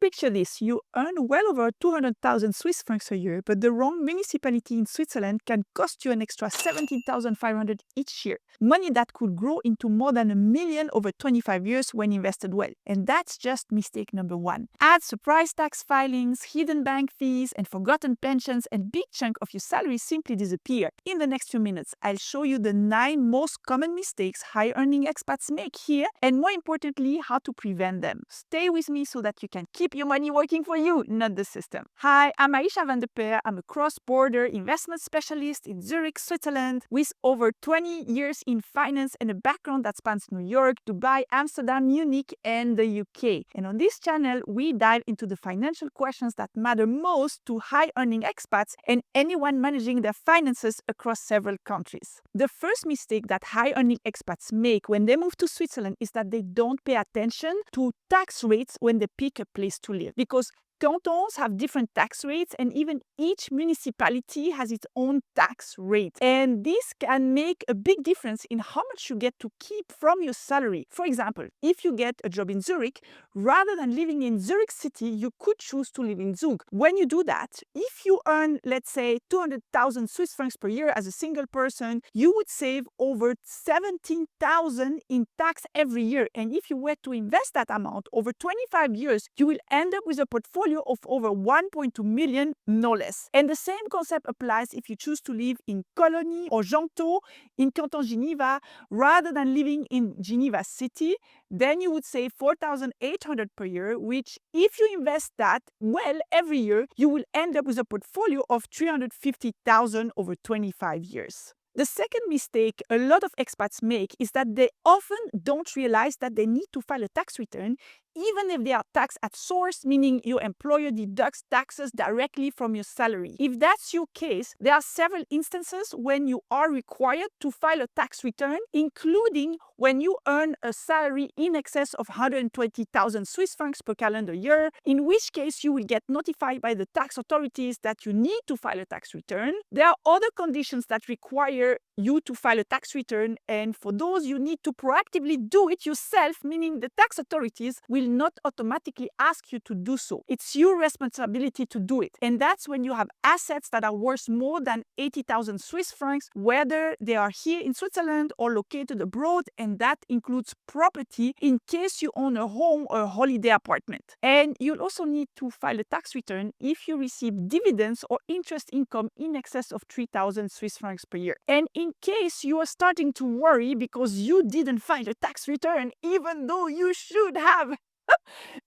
Picture this, you earn well over 200,000 Swiss francs a year, but the wrong municipality in Switzerland can cost you an extra 17,500 each year. Money that could grow into more than 1 million over 25 years when invested well. And that's just mistake number one. Add surprise tax filings, hidden bank fees, and forgotten pensions, and big chunk of your salary simply disappear. In the next few minutes, I'll show you the 9 most common mistakes high-earning expats make here, and more importantly, how to prevent them. Stay with me so that you can keep your money working for you, not the system. Hi, I'm Aysha Paer. I'm a cross-border investment specialist in Zurich, Switzerland, with over 20 years in finance and a background that spans New York, Dubai, Amsterdam, Munich, and the UK. And on this channel, we dive into the financial questions that matter most to high-earning expats and anyone managing their finances across several countries. The first mistake that high-earning expats make when they move to Switzerland is that they don't pay attention to tax rates when they pick a place to live, because cantons have different tax rates and even each municipality has its own tax rate. And this can make a big difference in how much you get to keep from your salary. For example, if you get a job in Zurich, rather than living in Zurich city, you could choose to live in Zug. When you do that, if you earn, let's say, 200,000 Swiss francs per year as a single person, you would save over 17,000 in tax every year. And if you were to invest that amount over 25 years, you will end up with a portfolio of over 1.2 million, no less. And the same concept applies if you choose to live in Colony or Gentot in Canton Geneva rather than living in Geneva city. Then you would save 4,800 per year, which if you invest that well every year, you will end up with a portfolio of 350,000 over 25 years. The second mistake a lot of expats make is that they often don't realize that they need to file a tax return, even if they are taxed at source, meaning your employer deducts taxes directly from your salary. If that's your case, there are several instances when you are required to file a tax return, including when you earn a salary in excess of 120,000 Swiss francs per calendar year, in which case you will get notified by the tax authorities that you need to file a tax return. There are other conditions that require you to file a tax return, and for those you need to proactively do it yourself, meaning the tax authorities will not automatically ask you to do so. It's your responsibility to do it. And that's when you have assets that are worth more than 80,000 Swiss francs, whether they are here in Switzerland or located abroad, and that includes property in case you own a home or a holiday apartment. And you'll also need to file a tax return if you receive dividends or interest income in excess of 3,000 Swiss francs per year. And in case you are starting to worry because you didn't file a tax return, even though you should have,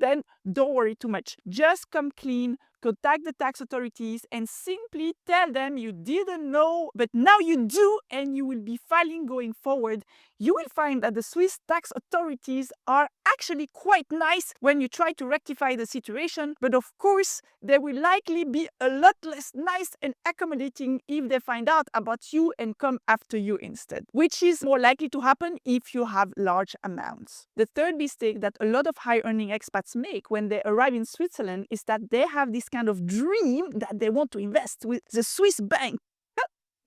then don't worry too much. Just come clean, contact the tax authorities, and simply tell them you didn't know, but now you do, and you will be filing going forward. You will find that the Swiss tax authorities are actually quite nice when you try to rectify the situation, but of course, they will likely be a lot less nice and accommodating if they find out about you and come after you instead, which is more likely to happen if you have large amounts. The third mistake that a lot of high-earning expats make when they arrive in Switzerland is that they have this kind of dream that they want to invest with the Swiss bank.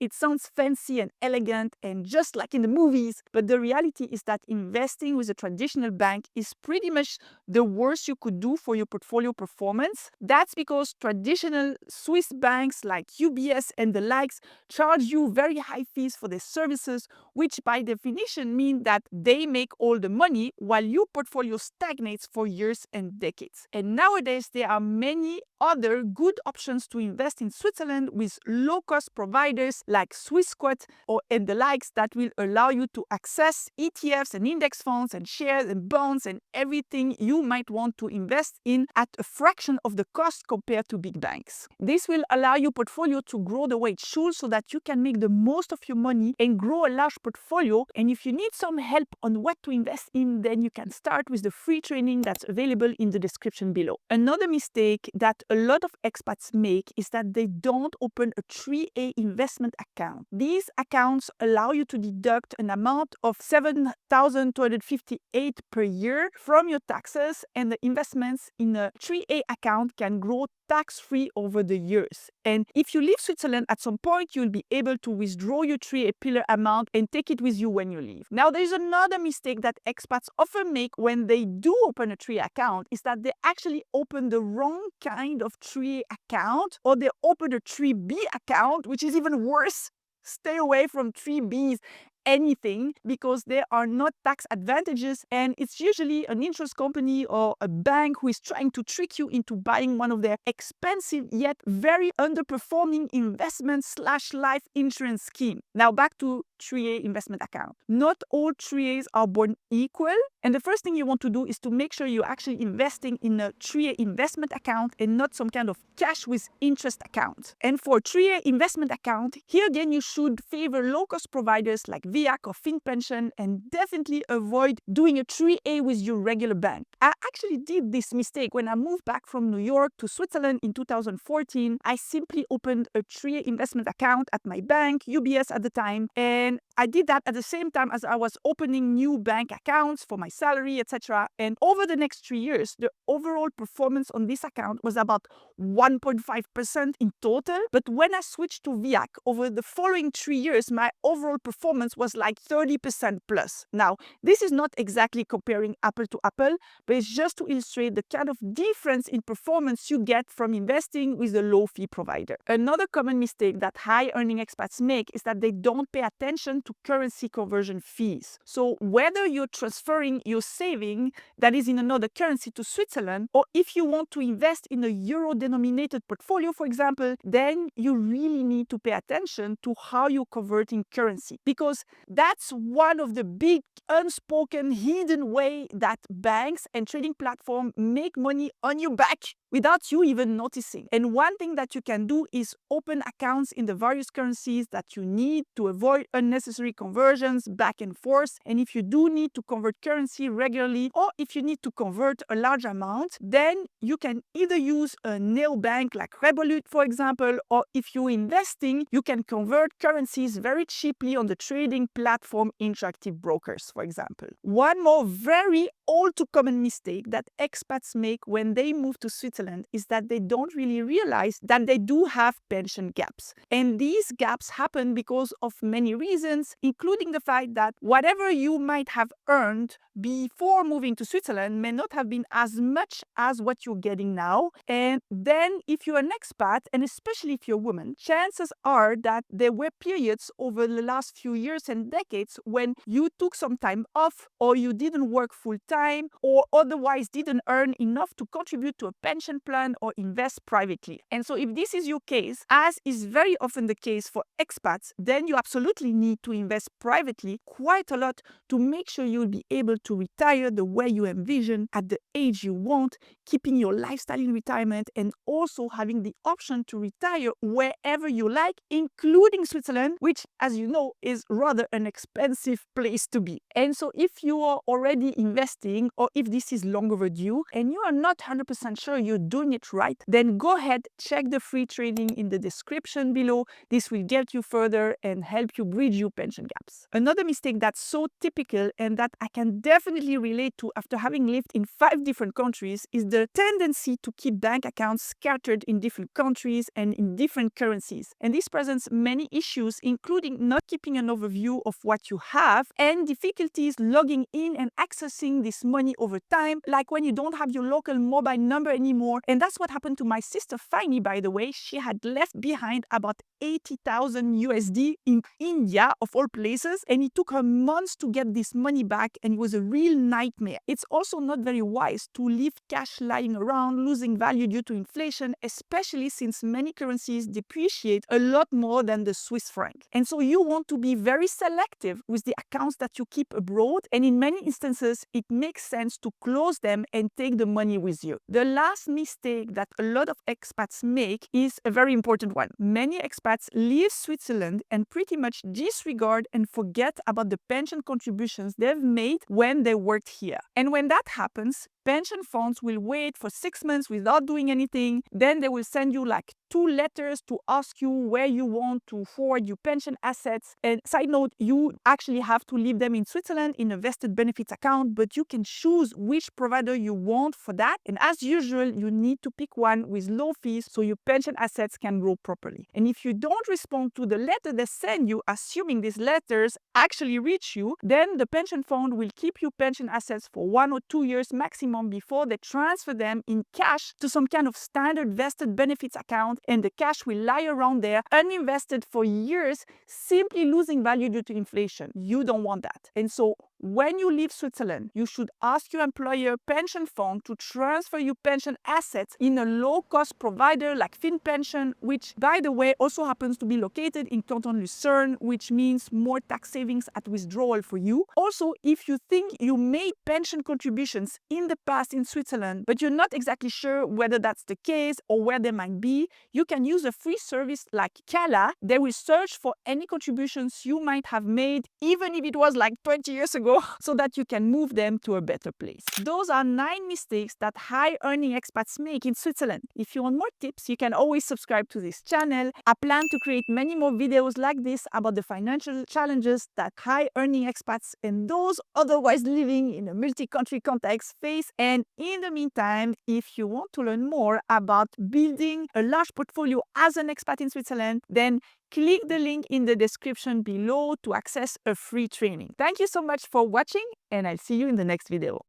It sounds fancy and elegant and just like in the movies, but the reality is that investing with a traditional bank is pretty much the worst you could do for your portfolio performance. That's because traditional Swiss banks like UBS and the likes charge you very high fees for their services, which by definition mean that they make all the money while your portfolio stagnates for years and decades. And nowadays, there are many other good options to invest in Switzerland with low-cost providers like Swissquote and the likes that will allow you to access ETFs and index funds and shares and bonds and everything you might want to invest in at a fraction of the cost compared to big banks. This will allow your portfolio to grow the way it should so that you can make the most of your money and grow a large portfolio. And if you need some help on what to invest in, then you can start with the free training that's available in the description below. Another mistake that a lot of expats make is that they don't open a 3A investment account. These accounts allow you to deduct an amount of $7,258 per year from your taxes, and the investments in a 3A account can grow tax-free over the years. And if you leave Switzerland at some point, you'll be able to withdraw your 3A pillar amount and take it with you when you leave. Now, there's another mistake that expats often make when they do open a 3A account is that they actually open the wrong kind of 3A account, or they open a 3B account, which is even worse. Stay away from 3Bs anything, because there are not tax advantages, and it's usually an insurance company or a bank who is trying to trick you into buying one of their expensive yet very underperforming investment/life insurance scheme. Now back to 3A investment account. Not all 3As are born equal, and the first thing you want to do is to make sure you're actually investing in a 3A investment account and not some kind of cash with interest account. And for 3A investment account, here again you should favor low-cost providers like VIAC or FinPension, and definitely avoid doing a 3A with your regular bank. I actually did this mistake when I moved back from New York to Switzerland in 2014. I simply opened a 3A investment account at my bank, UBS at the time, and I did that at the same time as I was opening new bank accounts for my salary, etc. And over the next 3 years, the overall performance on this account was about 1.5% in total. But when I switched to VIAC, over the following 3 years, my overall performance was like 30% plus. Now, this is not exactly comparing apple to apple, but it's just to illustrate the kind of difference in performance you get from investing with a low-fee provider. Another common mistake that high-earning expats make is that they don't pay attention to currency conversion fees. So whether you're transferring your saving that is in another currency to Switzerland, or if you want to invest in a euro-denominated portfolio, for example, then you really need to pay attention to how you're converting currency, because that's one of the big unspoken hidden way that banks and trading platforms make money on your back without you even noticing. And one thing that you can do is open accounts in the various currencies that you need to avoid unnecessary conversions back and forth. And if you do need to convert currency regularly, or if you need to convert a large amount, then you can either use a neobank like Revolut, for example, or if you're investing, you can convert currencies very cheaply on the trading platform Interactive Brokers, for example. One more very all too common mistake that expats make when they move to Switzerland is that they don't really realize that they do have pension gaps. And these gaps happen because of many reasons, including the fact that whatever you might have earned before moving to Switzerland may not have been as much as what you're getting now. And then if you're an expat, and especially if you're a woman, chances are that there were periods over the last few years and decades when you took some time off, or you didn't work full time, or otherwise didn't earn enough to contribute to a pension plan or invest privately. And so if this is your case, as is very often the case for expats, then you absolutely need to invest privately quite a lot to make sure you'll be able to retire the way you envision at the age you want, keeping your lifestyle in retirement, and also having the option to retire wherever you like, including Switzerland, which, as you know, is rather an expensive place to be. And so if you are already investing, or if this is long overdue and you are not 100% sure you're doing it right, then go ahead, check the free training in the description below. This will get you further and help you bridge your pension gaps. Another mistake that's so typical and that I can definitely relate to after having lived in 5 different countries is the tendency to keep bank accounts scattered in different countries and in different currencies. And this presents many issues, including not keeping an overview of what you have and difficulties logging in and accessing this money over time, like when you don't have your local mobile number anymore. And that's what happened to my sister Fanny, by the way. She had left behind about 80,000 USD in India, of all places, and it took her months to get this money back, and it was a real nightmare. It's also not very wise to leave cash lying around, losing value due to inflation, especially since many currencies depreciate a lot more than the Swiss franc. And so you want to be very selective with the accounts that you keep abroad, and in many instances, it makes sense to close them and take the money with you. The last mistake that a lot of expats make is a very important one. Many expats leave Switzerland and pretty much disregard and forget about the pension contributions they've made when they worked here. And when that happens, pension funds will wait for 6 months without doing anything. Then they will send you like 2 letters to ask you where you want to forward your pension assets. And side note, you actually have to leave them in Switzerland in a vested benefits account, but you can choose which provider you want for that. And as usual, you need to pick one with low fees so your pension assets can grow properly. And if you don't respond to the letter they send you, assuming these letters actually reach you, then the pension fund will keep your pension assets for 1 or 2 years maximum before they transfer them in cash to some kind of standard vested benefits account, and the cash will lie around there uninvested for years, simply losing value due to inflation. You don't want that. And so when you leave Switzerland, you should ask your employer pension fund to transfer your pension assets in a low-cost provider like FinPension, which, by the way, also happens to be located in Canton Lucerne, which means more tax savings at withdrawal for you. Also, if you think you made pension contributions in the past in Switzerland, but you're not exactly sure whether that's the case or where they might be, you can use a free service like Kala. They will search for any contributions you might have made, even if it was like 20 years ago, so that you can move them to a better place. Those are 9 mistakes that high-earning expats make in Switzerland. If you want more tips, you can always subscribe to this channel. I plan to create many more videos like this about the financial challenges that high-earning expats and those otherwise living in a multi-country context face. And in the meantime, if you want to learn more about building a large portfolio as an expat in Switzerland, then click the link in the description below to access a free training. Thank you so much for watching, and I'll see you in the next video.